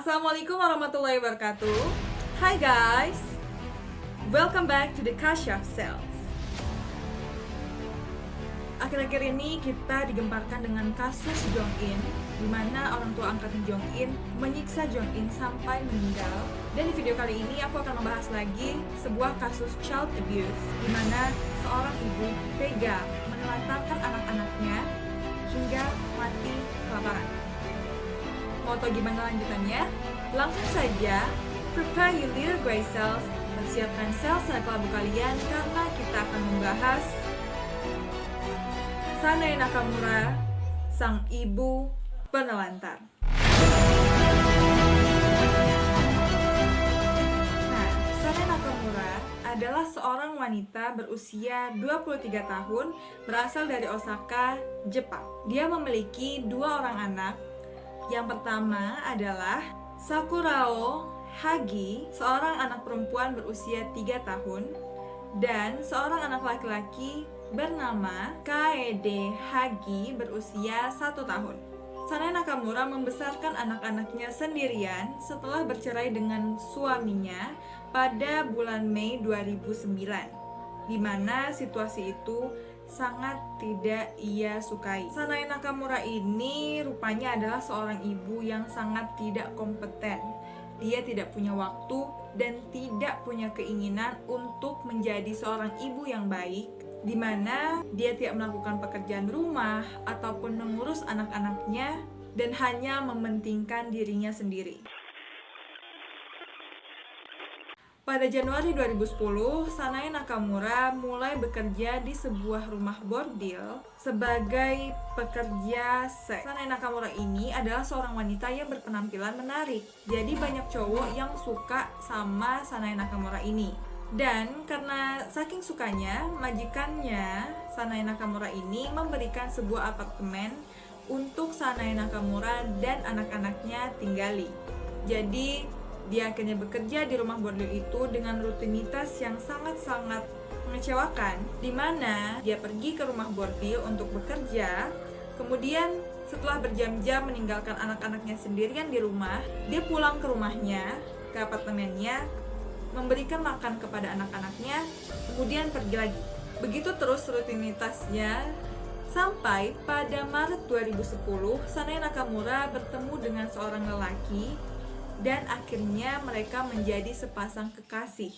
Assalamualaikum warahmatullahi wabarakatuh. Hi guys, welcome back to the Kashaf Cells. Akhir-akhir ini kita digemparkan dengan kasus Jong In, di mana orang tua angkatan Jong In menyiksa Jong In sampai meninggal. Dan di video kali ini aku akan membahas lagi sebuah kasus child abuse, di mana seorang ibu tega menelantarkan anak-anaknya hingga mati kelaparan. Mau tau gimana lanjutannya? Langsung saja, prepare your little gray cells, persiapkan sel-sel kelabu kalian karena kita akan membahas Sanae Nakamura, sang ibu penelantar. Nah, Sanae Nakamura adalah seorang wanita berusia 23 tahun berasal dari Osaka, Jepang. Dia memiliki 2 orang anak. Yang pertama adalah Sakurao Hagi, seorang anak perempuan berusia 3 tahun, dan seorang anak laki-laki bernama Kaede Hagi berusia 1 tahun. Sanae Nakamura membesarkan anak-anaknya sendirian setelah bercerai dengan suaminya pada bulan Mei 2009, di mana situasi itu sangat tidak ia sukai. Sanae Nakamura ini rupanya adalah seorang ibu yang sangat tidak kompeten. Dia tidak punya waktu dan tidak punya keinginan untuk menjadi seorang ibu yang baik, di mana dia tidak melakukan pekerjaan rumah ataupun mengurus anak-anaknya dan hanya mementingkan dirinya sendiri. Pada Januari 2010, Sanae Nakamura mulai bekerja di sebuah rumah bordil sebagai pekerja seks. Sanae Nakamura ini adalah seorang wanita yang berpenampilan menarik. Jadi banyak cowok yang suka sama Sanae Nakamura ini. Dan karena saking sukanya, majikannya Sanae Nakamura ini memberikan sebuah apartemen untuk Sanae Nakamura dan anak-anaknya tinggali. Jadi dia akhirnya bekerja di rumah bordil itu dengan rutinitas yang sangat-sangat mengecewakan, di mana dia pergi ke rumah bordil untuk bekerja, kemudian setelah berjam-jam meninggalkan anak-anaknya sendirian di rumah, dia pulang ke rumahnya, ke apartemennya, memberikan makan kepada anak-anaknya, kemudian pergi lagi. Begitu terus rutinitasnya sampai pada Maret 2010, Sanae Nakamura bertemu dengan seorang lelaki dan akhirnya mereka menjadi sepasang kekasih.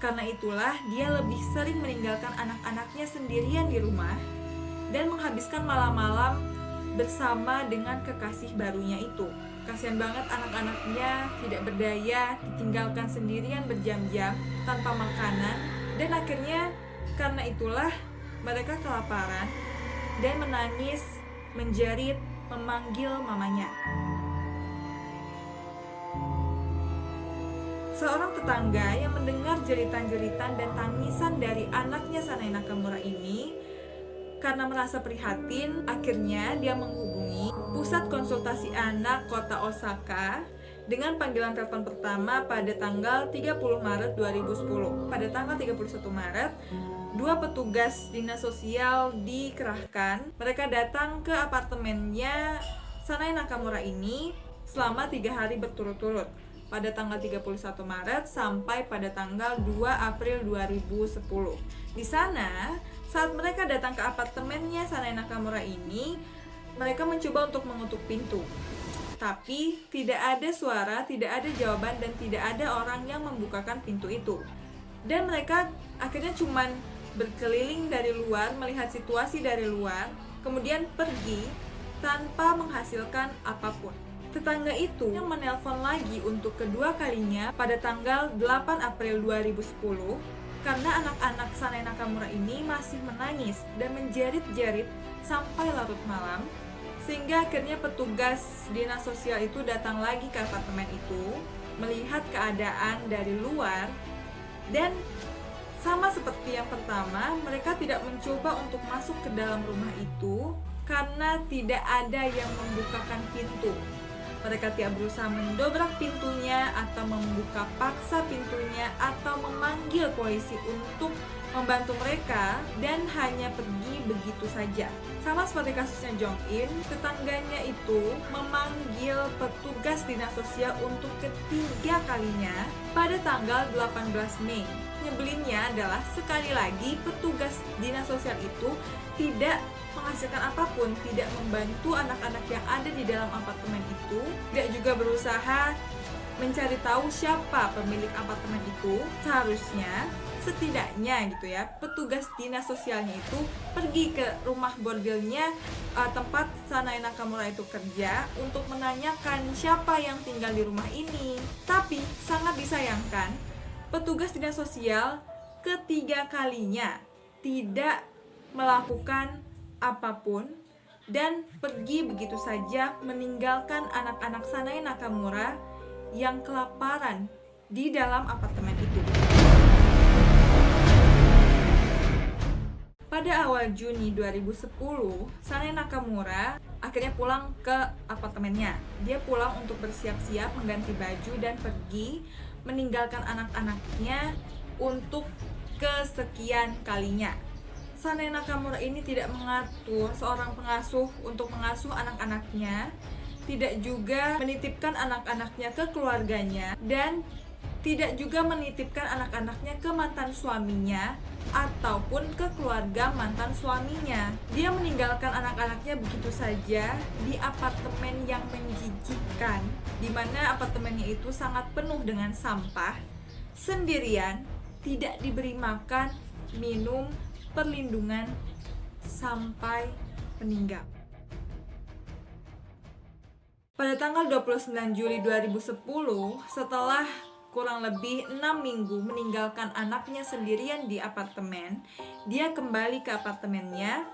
Karena itulah dia lebih sering meninggalkan anak-anaknya sendirian di rumah dan menghabiskan malam-malam bersama dengan kekasih barunya itu. Kasian banget anak-anaknya tidak berdaya, ditinggalkan sendirian berjam-jam tanpa makanan, dan akhirnya karena itulah mereka kelaparan dan menangis, menjerit, memanggil mamanya. Seorang tetangga yang mendengar jeritan-jeritan dan tangisan dari anaknya Sanae Nakamura ini, karena merasa prihatin, akhirnya dia menghubungi Pusat Konsultasi Anak Kota Osaka dengan panggilan telepon pertama pada tanggal 30 Maret 2010. Pada tanggal 31 Maret, 2 petugas dinas sosial dikerahkan. Mereka datang ke apartemennya Sanae Nakamura ini selama 3 hari berturut-turut, pada tanggal 31 Maret sampai pada tanggal 2 April 2010. Di sana, saat mereka datang ke apartemennya Sanae Nakamura ini, mereka mencoba untuk mengetuk pintu. Tapi tidak ada suara, tidak ada jawaban, dan tidak ada orang yang membukakan pintu itu. Dan mereka akhirnya cuman berkeliling dari luar, melihat situasi dari luar, kemudian pergi tanpa menghasilkan apapun. Tetangga itu yang menelpon lagi untuk kedua kalinya pada tanggal 8 April 2010 karena anak-anak Sanae Nakamura ini masih menangis dan menjerit-jerit sampai larut malam, sehingga akhirnya petugas dinas sosial itu datang lagi ke apartemen itu, melihat keadaan dari luar, dan sama seperti yang pertama, mereka tidak mencoba untuk masuk ke dalam rumah itu karena tidak ada yang membukakan pintu. Mereka tidak berusaha mendobrak pintunya atau membuka paksa pintunya atau memanggil polisi untuk membantu mereka dan hanya pergi begitu saja. Sama seperti kasusnya Jong In, tetangganya itu memanggil petugas dinas sosial untuk ketiga kalinya pada tanggal 18 Mei. Nyebelinnya adalah sekali lagi petugas dinas sosial itu tidak menghasilkan apapun, tidak membantu anak-anak yang ada di dalam apartemen itu, tidak juga berusaha mencari tahu siapa pemilik apartemen itu. Seharusnya setidaknya gitu ya, petugas dinas sosialnya itu pergi ke rumah bordelnya tempat Sanae Nakamura itu kerja untuk menanyakan siapa yang tinggal di rumah ini. Tapi sangat disayangkan, petugas dinas sosial ketiga kalinya tidak melakukan apapun dan pergi begitu saja meninggalkan anak-anak Sanae Nakamura yang kelaparan di dalam apartemen itu. Pada awal Juni 2010, Sanae Nakamura akhirnya pulang ke apartemennya. Dia pulang untuk bersiap-siap mengganti baju dan pergi meninggalkan anak-anaknya untuk kesekian kalinya. Sanae Nakamura ini tidak mengatur seorang pengasuh untuk mengasuh anak-anaknya, tidak juga menitipkan anak-anaknya ke keluarganya, dan tidak juga menitipkan anak-anaknya ke mantan suaminya ataupun ke keluarga mantan suaminya. Dia meninggalkan anak-anaknya begitu saja di apartemen yang menjijikkan, di mana apartemennya itu sangat penuh dengan sampah, sendirian, tidak diberi makan, minum, perlindungan sampai meninggal. Pada tanggal 29 Juli 2010, setelah kurang lebih 6 minggu meninggalkan anaknya sendirian di apartemen, dia kembali ke apartemennya.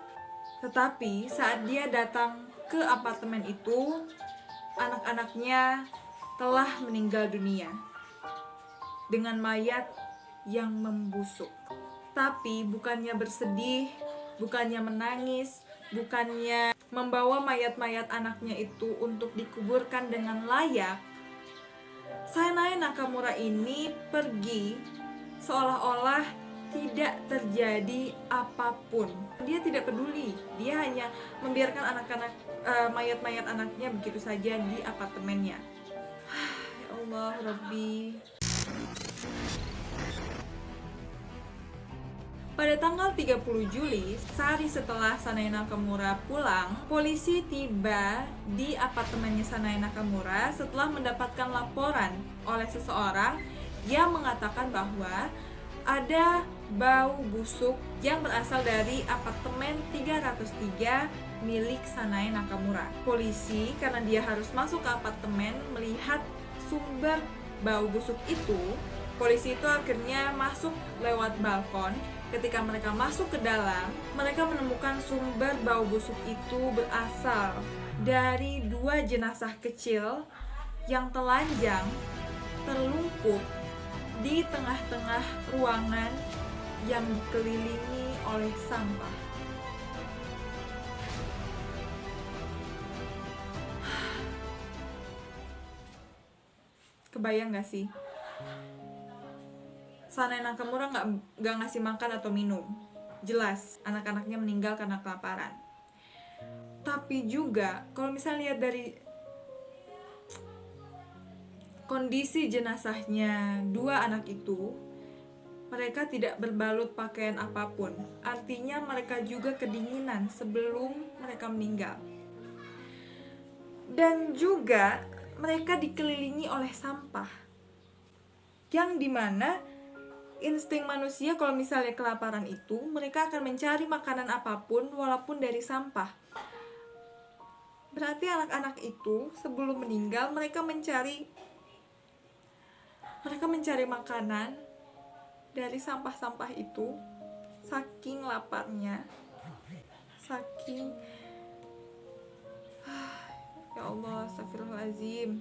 Tetapi saat dia datang ke apartemen itu, anak-anaknya telah meninggal dunia dengan mayat yang membusuk. Tapi bukannya bersedih, bukannya menangis, bukannya membawa mayat-mayat anaknya itu untuk dikuburkan dengan layak, Sanae Nakamura ini pergi seolah-olah tidak terjadi apapun. Dia tidak peduli, dia hanya membiarkan anak-anak mayat-mayat anaknya begitu saja di apartemennya. Ya Allah, Rabbi. Pada tanggal 30 Juli, sehari setelah Sanae Nakamura pulang, polisi tiba di apartemennya Sanae Nakamura setelah mendapatkan laporan oleh seseorang yang mengatakan bahwa ada bau busuk yang berasal dari apartemen 303 milik Sanae Nakamura. Polisi, karena dia harus masuk ke apartemen melihat sumber bau busuk itu, polisi itu akhirnya masuk lewat balkon. Ketika mereka masuk ke dalam, mereka menemukan sumber bau busuk itu berasal dari 2 jenazah kecil yang telanjang, terlungkup di tengah-tengah ruangan yang dikelilingi oleh sampah. Kebayang gak sih? Sanae Nakamura nggak ngasih makan atau minum. Jelas, anak-anaknya meninggal karena kelaparan. Tapi juga, kalau misalnya lihat dari kondisi jenazahnya 2 anak itu, mereka tidak berbalut pakaian apapun. Artinya mereka juga kedinginan sebelum mereka meninggal. Dan juga mereka dikelilingi oleh sampah, yang dimana insting manusia kalau misalnya kelaparan itu, mereka akan mencari makanan apapun walaupun dari sampah. Berarti anak-anak itu sebelum meninggal mereka mencari makanan dari sampah-sampah itu, saking laparnya, saking ya Allah, astagfirullahaladzim.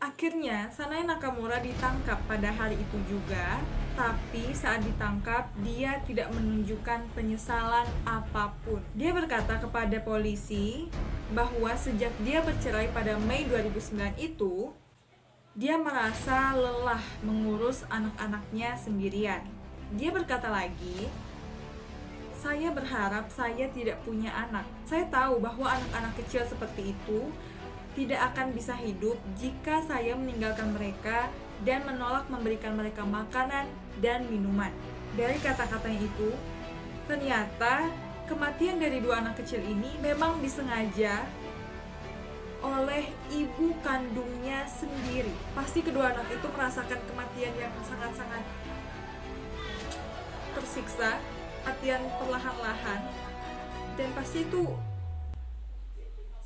Akhirnya, Sanae Nakamura ditangkap pada hari itu juga, tapi saat ditangkap, dia tidak menunjukkan penyesalan apapun. Dia berkata kepada polisi bahwa sejak dia bercerai pada Mei 2009 itu, Dia merasa lelah mengurus anak-anaknya sendirian. Dia berkata lagi, "Saya berharap saya tidak punya anak. Saya tahu bahwa anak-anak kecil seperti itu tidak akan bisa hidup jika saya meninggalkan mereka dan menolak memberikan mereka makanan dan minuman." Dari kata-katanya itu, ternyata kematian dari 2 anak kecil ini memang disengaja oleh ibu kandungnya sendiri. Pasti kedua anak itu merasakan kematian yang sangat-sangat tersiksa, kematian perlahan-lahan, dan pasti itu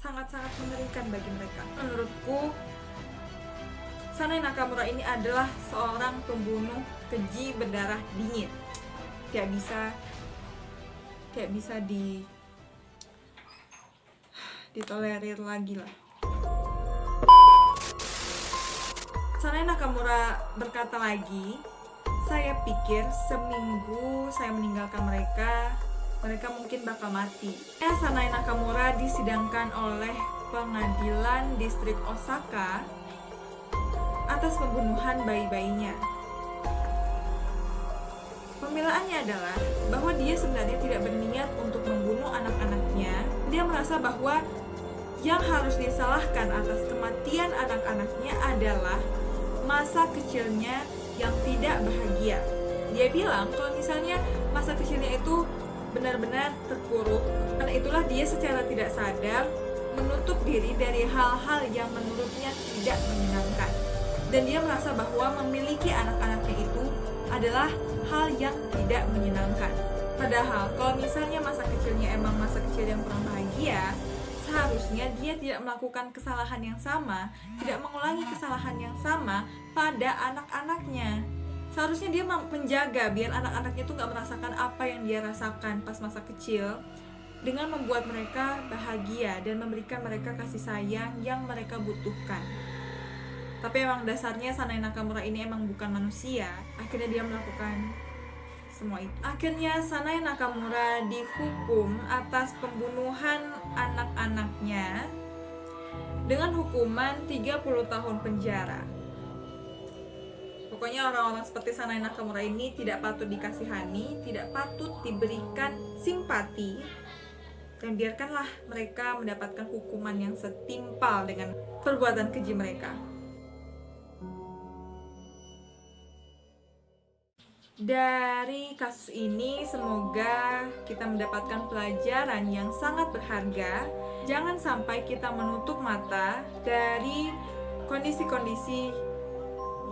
sangat-sangat mengerikan bagi mereka. Menurutku, Sanae Nakamura ini adalah seorang pembunuh keji berdarah dingin. Tidak bisa ditolerir lagi lah. Sanae Nakamura berkata lagi, "Saya pikir seminggu saya meninggalkan mereka mungkin bakal mati." Sanae Nakamura disidangkan oleh pengadilan distrik Osaka atas pembunuhan bayi-bayinya. Pembelaannya adalah bahwa dia sebenarnya tidak berniat untuk membunuh anak-anaknya. Dia merasa bahwa yang harus disalahkan atas kematian anak-anaknya adalah masa kecilnya yang tidak bahagia. Dia bilang kalau misalnya masa kecilnya itu benar-benar terpuruk, karena itulah dia secara tidak sadar menutup diri dari hal-hal yang menurutnya tidak menyenangkan. Dan dia merasa bahwa memiliki anak-anaknya itu adalah hal yang tidak menyenangkan. Padahal kalau misalnya masa kecilnya emang masa kecil yang kurang bahagia, seharusnya dia tidak melakukan kesalahan yang sama, tidak mengulangi kesalahan yang sama pada anak-anaknya. Seharusnya dia menjaga biar anak-anaknya itu gak merasakan apa yang dia rasakan pas masa kecil, dengan membuat mereka bahagia dan memberikan mereka kasih sayang yang mereka butuhkan. Tapi emang dasarnya Sanae Nakamura ini emang bukan manusia. Akhirnya dia melakukan semua itu. Akhirnya Sanae Nakamura dihukum atas pembunuhan anak-anaknya dengan hukuman 30 tahun penjara. Pokoknya orang-orang seperti Sanae Nakamura ini tidak patut dikasihani, tidak patut diberikan simpati, dan biarkanlah mereka mendapatkan hukuman yang setimpal dengan perbuatan keji mereka. Dari kasus ini semoga kita mendapatkan pelajaran yang sangat berharga. Jangan sampai kita menutup mata dari kondisi-kondisi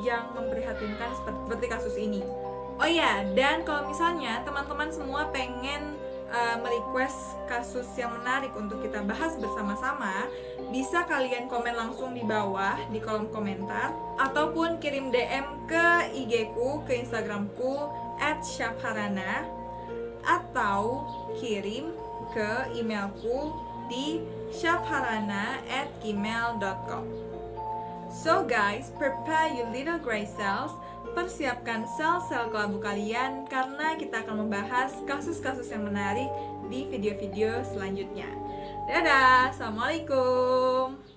yang memprihatinkan seperti kasus ini. Oh ya, dan kalau misalnya teman-teman semua pengen merequest kasus yang menarik untuk kita bahas bersama-sama, bisa kalian komen langsung di bawah di kolom komentar, ataupun kirim DM ke IG-ku, ke Instagramku @syafharana, atau kirim ke emailku di syafharana@gmail.com. So guys, prepare your little gray cells. Persiapkan sel-sel kelabu kalian karena kita akan membahas kasus-kasus yang menarik di video-video selanjutnya. Dadah, assalamualaikum.